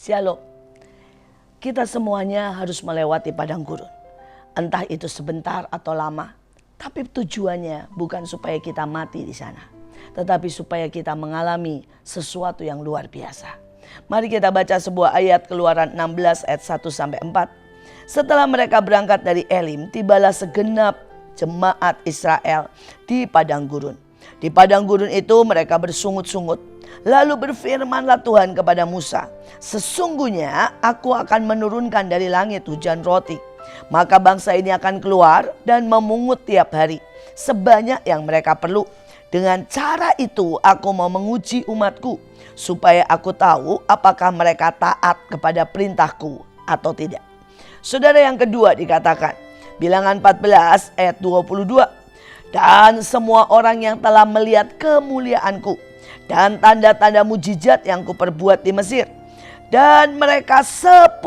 Shalom. Kita semuanya harus melewati padang gurun. Entah itu sebentar atau lama. Tapi tujuannya bukan supaya kita mati di sana. Tetapi supaya kita mengalami sesuatu yang luar biasa. Mari kita baca sebuah ayat Keluaran 16 ayat 1-4. Setelah mereka berangkat dari Elim, tibalah segenap jemaat Israel di padang gurun. Di padang gurun itu mereka bersungut-sungut. Lalu berfirmanlah Tuhan kepada Musa, sesungguhnya aku akan menurunkan dari langit hujan roti. Maka bangsa ini akan keluar dan memungut tiap hari sebanyak yang mereka perlu. Dengan cara itu aku mau menguji umatku, supaya aku tahu apakah mereka taat kepada perintahku atau tidak. Saudara, yang kedua dikatakan, Bilangan 14 ayat 22. Dan semua orang yang telah melihat kemuliaanku dan tanda-tanda mujizat yang kuperbuat di Mesir, dan mereka 10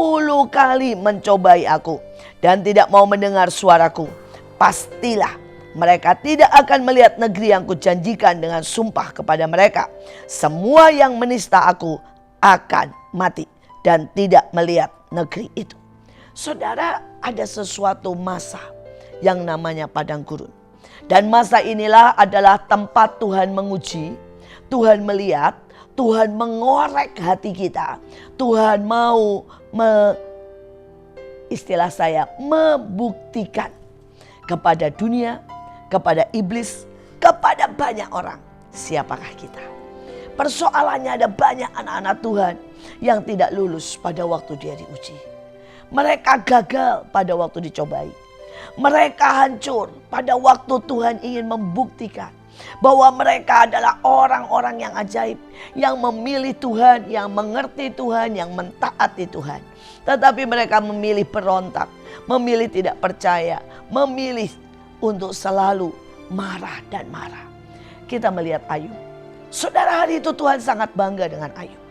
kali mencobai aku dan tidak mau mendengar suaraku, pastilah mereka tidak akan melihat negeri yang kujanjikan dengan sumpah kepada mereka. Semua yang menista aku akan mati dan tidak melihat negeri itu. Saudara, ada sesuatu masa yang namanya padang gurun. Dan masa inilah adalah tempat Tuhan menguji, Tuhan melihat, Tuhan mengorek hati kita. Tuhan mau membuktikan kepada dunia, kepada iblis, kepada banyak orang, siapakah kita. Persoalannya ada banyak anak-anak Tuhan yang tidak lulus pada waktu dia diuji. Mereka gagal pada waktu dicobai. Mereka hancur pada waktu Tuhan ingin membuktikan bahwa mereka adalah orang-orang yang ajaib, yang memilih Tuhan, yang mengerti Tuhan, yang mentaati Tuhan. Tetapi mereka memilih berontak, memilih tidak percaya, memilih untuk selalu marah dan marah. Kita melihat Ayub. Saudara, hari itu Tuhan sangat bangga dengan Ayub.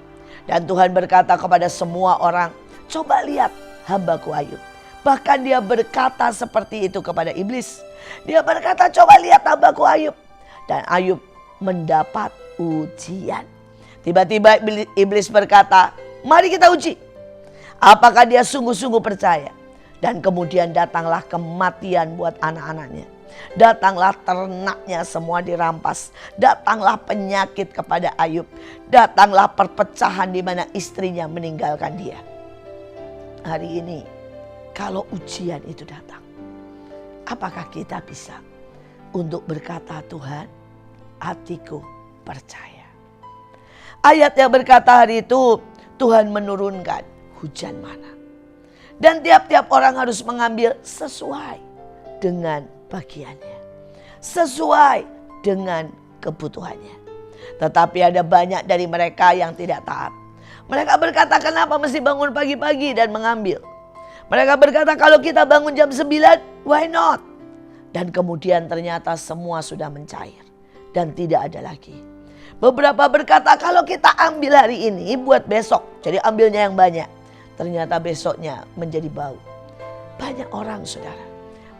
Dan Tuhan berkata kepada semua orang, coba lihat hambaku Ayub. Bahkan dia berkata seperti itu kepada iblis. Dia berkata, coba lihat hambaku Ayub. Dan Ayub mendapat ujian. Tiba-tiba iblis berkata, mari kita uji. Apakah dia sungguh-sungguh percaya? Dan kemudian datanglah kematian buat anak-anaknya. Datanglah ternaknya semua dirampas. Datanglah penyakit kepada Ayub. Datanglah perpecahan di mana istrinya meninggalkan dia. Hari ini kalau ujian itu datang, apakah kita bisa untuk berkata, Tuhan, hatiku percaya. Ayat yang berkata hari itu Tuhan menurunkan hujan mana. Dan tiap-tiap orang harus mengambil sesuai dengan bagiannya. Sesuai dengan kebutuhannya. Tetapi ada banyak dari mereka yang tidak taat. Mereka berkata, kenapa mesti bangun pagi-pagi dan mengambil? Mereka berkata, kalau kita bangun jam 9, why not? Dan kemudian ternyata semua sudah mencair dan tidak ada lagi. Beberapa berkata, kalau kita ambil hari ini buat besok, jadi ambilnya yang banyak. Ternyata besoknya menjadi bau. Banyak orang, saudara,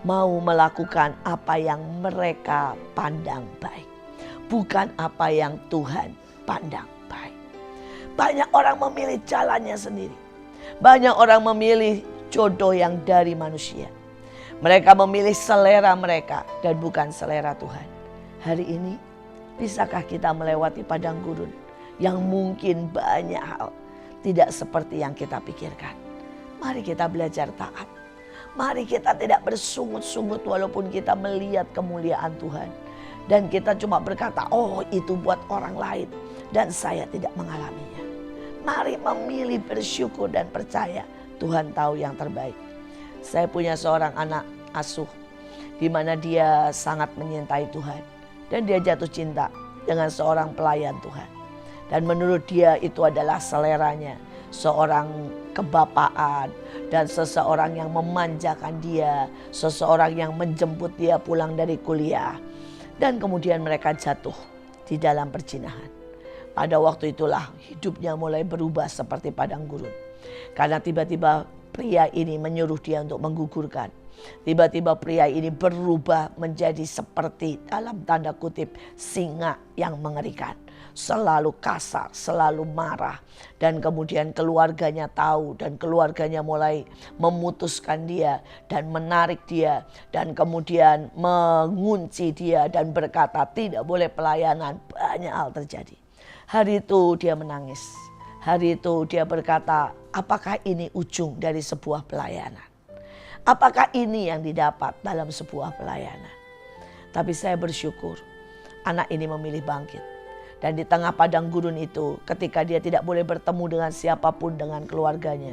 mau melakukan apa yang mereka pandang baik, bukan apa yang Tuhan pandang baik. Banyak orang memilih jalannya sendiri. Banyak orang memilih jodoh yang dari manusia. Mereka memilih selera mereka dan bukan selera Tuhan. Hari ini, bisakah kita melewati padang gurun yang mungkin banyak hal tidak seperti yang kita pikirkan? Mari kita belajar taat. Mari kita tidak bersungut-sungut walaupun kita melihat kemuliaan Tuhan. Dan kita cuma berkata, oh itu buat orang lain dan saya tidak mengalaminya. Mari memilih bersyukur dan percaya Tuhan tahu yang terbaik. Saya punya seorang anak asuh di mana dia sangat menyintai Tuhan dan dia jatuh cinta dengan seorang pelayan Tuhan. Dan menurut dia itu adalah seleranya, seorang kebapaan dan seseorang yang memanjakan dia, seseorang yang menjemput dia pulang dari kuliah. Dan kemudian mereka jatuh di dalam perzinahan. Pada waktu itulah hidupnya mulai berubah seperti padang gurun. Karena tiba-tiba pria ini menyuruh dia untuk menggugurkan. Tiba-tiba pria ini berubah menjadi seperti dalam tanda kutip singa yang mengerikan. Selalu kasar, selalu marah. Dan kemudian keluarganya tahu dan keluarganya mulai memutuskan dia dan menarik dia. Dan kemudian mengunci dia dan berkata tidak boleh pelayanan. Banyak hal terjadi. Hari itu dia menangis. Hari itu dia berkata, apakah ini ujung dari sebuah pelayanan? Apakah ini yang didapat dalam sebuah pelayanan? Tapi saya bersyukur anak ini memilih bangkit. Dan di tengah padang gurun itu ketika dia tidak boleh bertemu dengan siapapun dengan keluarganya.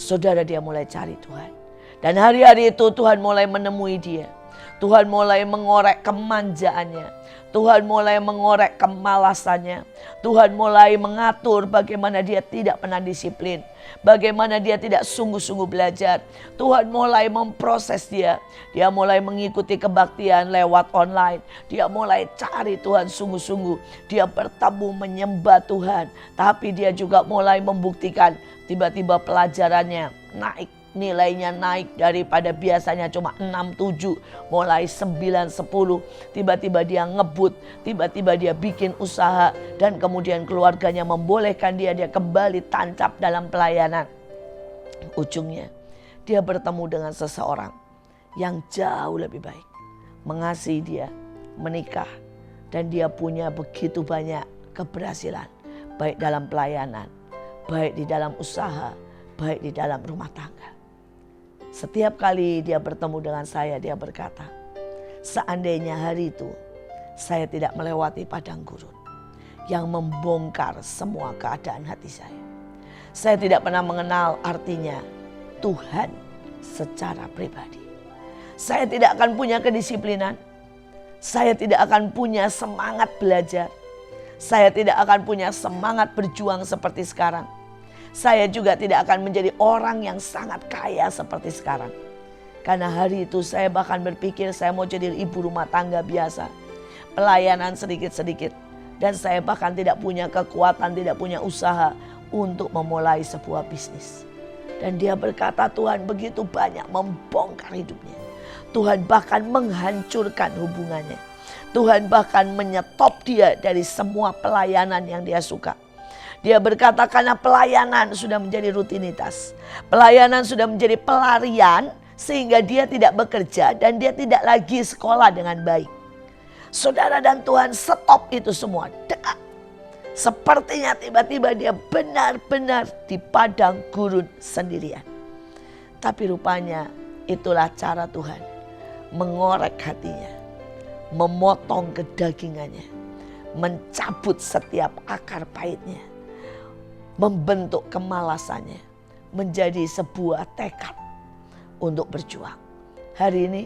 Saudara, dia mulai cari Tuhan. Dan hari-hari itu Tuhan mulai menemui dia. Tuhan mulai mengorek kemanjaannya. Tuhan mulai mengorek kemalasannya. Tuhan mulai mengatur bagaimana dia tidak pernah disiplin. Bagaimana dia tidak sungguh-sungguh belajar. Tuhan mulai memproses dia. Dia mulai mengikuti kebaktian lewat online. Dia mulai cari Tuhan sungguh-sungguh. Dia bertemu menyembah Tuhan. Tapi dia juga mulai membuktikan tiba-tiba pelajarannya naik. Nilainya naik daripada biasanya cuma 6-7 mulai 9-10. Tiba-tiba dia ngebut, tiba-tiba dia bikin usaha dan kemudian keluarganya membolehkan dia kembali tancap dalam pelayanan. Ujungnya dia bertemu dengan seseorang yang jauh lebih baik, mengasihi dia, menikah, dan dia punya begitu banyak keberhasilan baik dalam pelayanan, baik di dalam usaha, baik di dalam rumah tangga. Setiap kali dia bertemu dengan saya, dia berkata, seandainya hari itu saya tidak melewati padang gurun yang membongkar semua keadaan hati saya. Saya tidak pernah mengenal artinya Tuhan secara pribadi. Saya tidak akan punya kedisiplinan. Saya tidak akan punya semangat belajar. Saya tidak akan punya semangat berjuang seperti sekarang. Saya juga tidak akan menjadi orang yang sangat kaya seperti sekarang. Karena hari itu saya bahkan berpikir saya mau jadi ibu rumah tangga biasa. Pelayanan sedikit-sedikit. Dan saya bahkan tidak punya kekuatan, tidak punya usaha untuk memulai sebuah bisnis. Dan dia berkata Tuhan begitu banyak membongkar hidupnya. Tuhan bahkan menghancurkan hubungannya. Tuhan bahkan menyetop dia dari semua pelayanan yang dia suka. Dia berkata karena pelayanan sudah menjadi rutinitas. Pelayanan sudah menjadi pelarian sehingga dia tidak bekerja dan dia tidak lagi sekolah dengan baik. Saudara dan Tuhan stop itu semua. Sepertinya tiba-tiba dia benar-benar di padang gurun sendirian. Tapi rupanya itulah cara Tuhan mengorek hatinya, memotong kedagingannya, mencabut setiap akar pahitnya, membentuk kemalasannya menjadi sebuah tekad untuk berjuang. Hari ini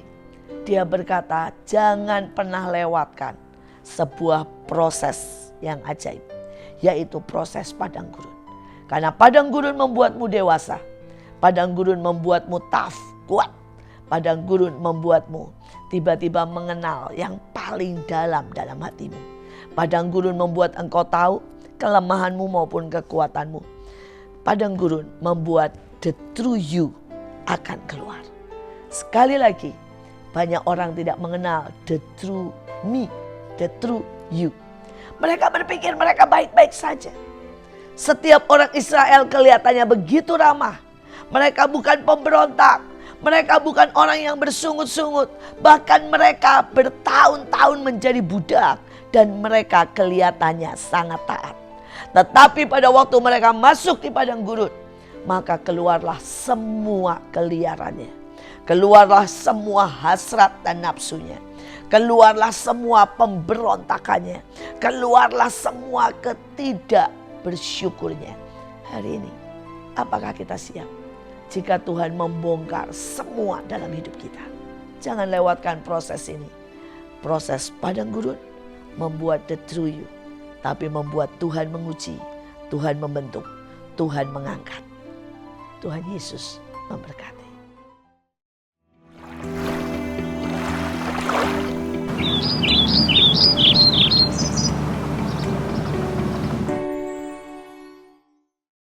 dia berkata jangan pernah lewatkan sebuah proses yang ajaib, yaitu proses padang gurun. Karena padang gurun membuatmu dewasa. Padang gurun membuatmu tough, kuat. Padang gurun membuatmu tiba-tiba mengenal yang paling dalam hatimu. Padang gurun membuat engkau tahu kelemahanmu maupun kekuatanmu. Padang gurun membuat the true you akan keluar. Sekali lagi, banyak orang tidak mengenal the true me, the true you. Mereka berpikir mereka baik-baik saja. Setiap orang Israel kelihatannya begitu ramah. Mereka bukan pemberontak. Mereka bukan orang yang bersungut-sungut. Bahkan mereka bertahun-tahun menjadi budak. Dan mereka kelihatannya sangat taat. Tetapi pada waktu mereka masuk di padang gurun, maka keluarlah semua keliarannya. Keluarlah semua hasrat dan nafsunya. Keluarlah semua pemberontakannya. Keluarlah semua ketidakbersyukurnya. Hari ini, apakah kita siap jika Tuhan membongkar semua dalam hidup kita? Jangan lewatkan proses ini. Proses padang gurun membuat the true you. Tapi membuat Tuhan menguji, Tuhan membentuk, Tuhan mengangkat. Tuhan Yesus memberkati.